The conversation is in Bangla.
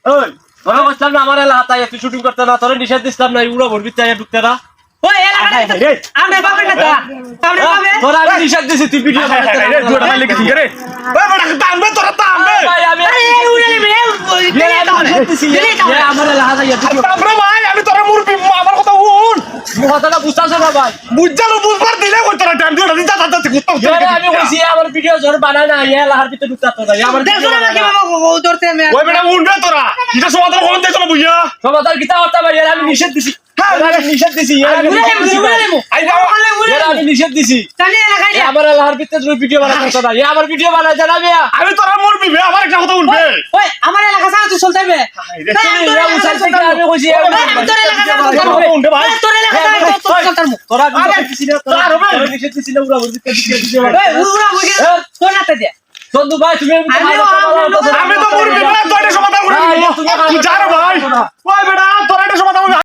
ওই তোরা বলছিলাম না আমার এলাকায় তুই শুটিং করতে না তোরা নিষেধ দিছিলাম না উড়া ভরবি চাই ঢুকতে না ওই এলাকাটা আমরা পাবেন না আমরা পাবে তোরা আমি নিষেধ দিছি তুই ভিডিও রে দুটা মাইলে কি রে ওই বড় তামবে তোরা তামবে ভাই আমি আরে এই উড়ালে নিষেধ দিছি আমার এলাকায় তামরে ভাই আমি তোরা মুরবি আমার কথা শুন কথাটা বুঝতাছ না ভাই বুঝজালো বুঝবার দিলে কই তোরা টাইম দিও দিতা দাদা কুত্তা আমি কইছি আমার ভিডিও জোর বানায় না এই এলাকার ভিতরে ঢুকতে তো না আমার দেখো না কিভাবে ধরতে আমি ওই বেটা উঠবে তোরা এটা সমাধান কোন দেছ না বুঝিয়া সমাধান কিতা হতা ভাই আমি নিষেধ দিছি আমি নিষেধ দিছি আমি নিষেধ দিছি তাহলে এলাকায় আমার এলাকার ভিতরে তুমি ভিডিও বানাতে তো না আমার ভিডিও বানায় জানাবি আমি তোরা মুরবি আমার একটা কথা উঠবে ওই আমার এলাকা ছাড়া তুই চলতে হবে আমি কইছি তোর এলাকা ছাড়া উঠবে ভাই তোর এলাকা ছাড়া তোর চলতে হবে তোরা নিষেধ দিছি না তোরা নিষেধ দিছি না উড়া ভিতরে ভিডিও এই উড়া মুখে তোর নাতে দে চন্দু ভাই তুমি আমি তো মুরবি না তোর সমাধান করে তুই জানো ভাই ওই বেটা তোরা এটা সমাধান